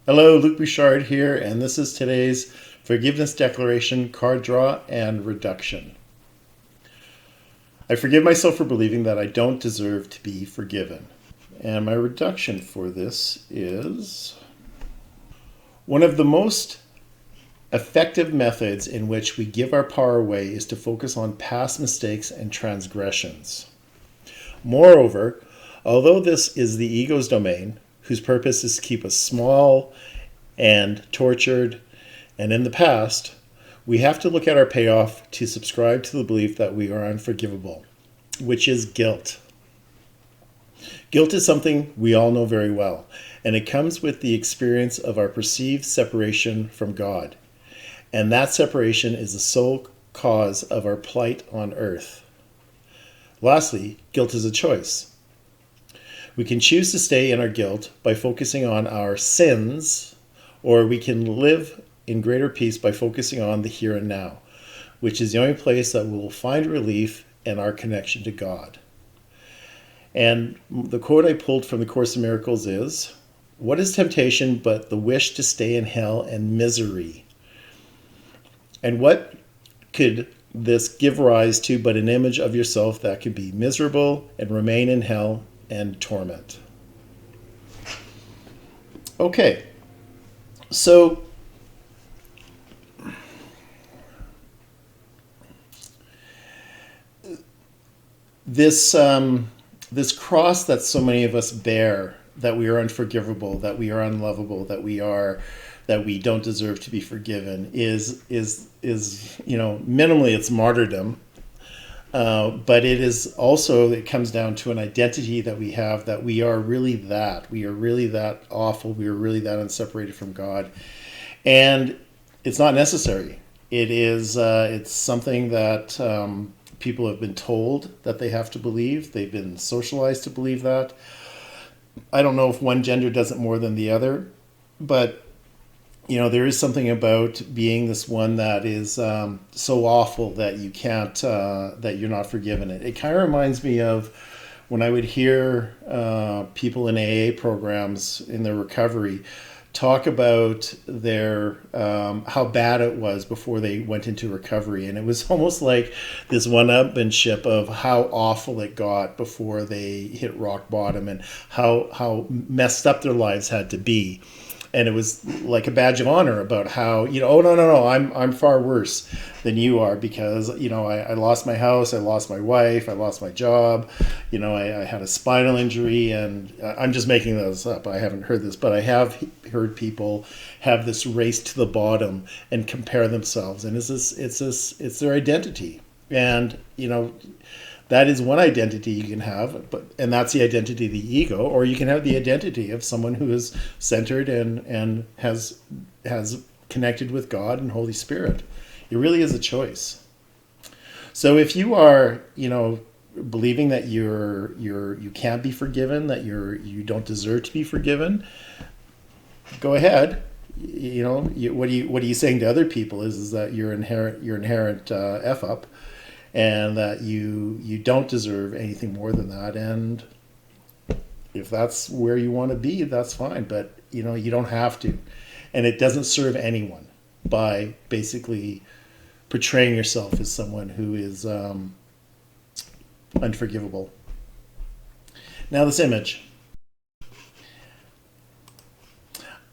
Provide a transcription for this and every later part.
Hello, Luc Bouchard here, and this is today's Forgiveness Declaration card draw and reduction. I forgive myself for believing that I don't deserve to be forgiven. And my reduction for this is one of the most effective methods in which we give our power away is to focus on past mistakes and transgressions. Moreover, although this is the ego's domain, whose purpose is to keep us small and tortured and in the past, we have to look at our payoff to subscribe to the belief that we are unforgivable, which is guilt. Guilt is something we all know very well, and it comes with the experience of our perceived separation from God. And that separation is the sole cause of our plight on earth. Lastly, guilt is a choice. We can choose to stay in our guilt by focusing on our sins, or we can live in greater peace by focusing on the here and now, which is the only place that we will find relief and our connection to God. And the quote I pulled from the Course in Miracles is, "What is temptation but the wish to stay in hell and misery? And what could this give rise to but an image of yourself that could be miserable and remain in hell and torment?" Okay, so this cross that so many of us bear, that we are unforgivable, that we are unlovable, that we don't deserve to be forgiven, is minimally it's martyrdom. But it comes down to an identity that we have, that we are really that awful, we are really that unseparated from God. And it's not necessary. It's something that people have been told that they have to believe. They've been socialized to believe that. I don't know if one gender does it more than the other, but there is something about being this one that is so awful that you can't, that you're not forgiven. It kind of reminds me of when I would hear people in AA programs in their recovery talk about their how bad it was before they went into recovery, and it was almost like this one-upmanship of how awful it got before they hit rock bottom, and how messed up their lives had to be. And it was like a badge of honor about how, oh, no, I'm far worse than you are because, I lost my house, I lost my wife, I lost my job, I had a spinal injury, and I'm just making those up. I haven't heard this, but I have heard people have this race to the bottom and compare themselves. And it's their identity. And, that is one identity you can have, and that's the identity of the ego, or you can have the identity of someone who is centered and has connected with God and Holy Spirit. It really is a choice. So if you are, believing that you can't be forgiven, that you don't deserve to be forgiven, go ahead. What are you saying to other people is that you're inherent f up. And that you don't deserve anything more than that. And if that's where you want to be, that's fine. But, you don't have to. And it doesn't serve anyone by basically portraying yourself as someone who is unforgivable. Now this image.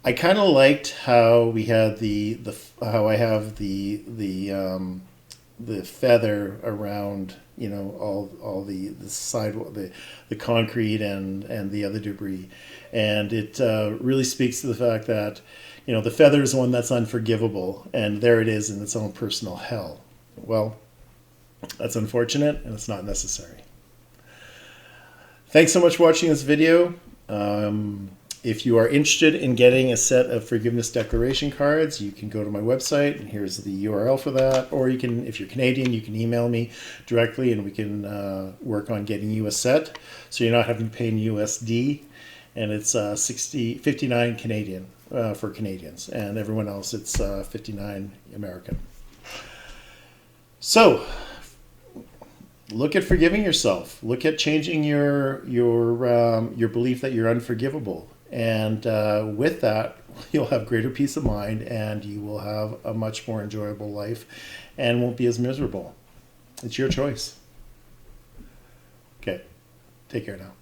I kind of liked how we had how I have the feather around, all the sidewalk, the concrete and the other debris. And it really speaks to the fact that, the feather is one that's unforgivable, and there it is in its own personal hell. Well, that's unfortunate, and it's not necessary. Thanks so much for watching this video. If you are interested in getting a set of forgiveness declaration cards, you can go to my website, and here's the URL for that. Or you can, if you're Canadian, you can email me directly, and we can work on getting you a set. So you're not having to pay in USD, and it's $59 Canadian for Canadians, and everyone else it's $59 American. So look at forgiving yourself. Look at changing your belief that you're unforgivable. And with that, you'll have greater peace of mind, and you will have a much more enjoyable life and won't be as miserable. It's your choice. Okay, take care now.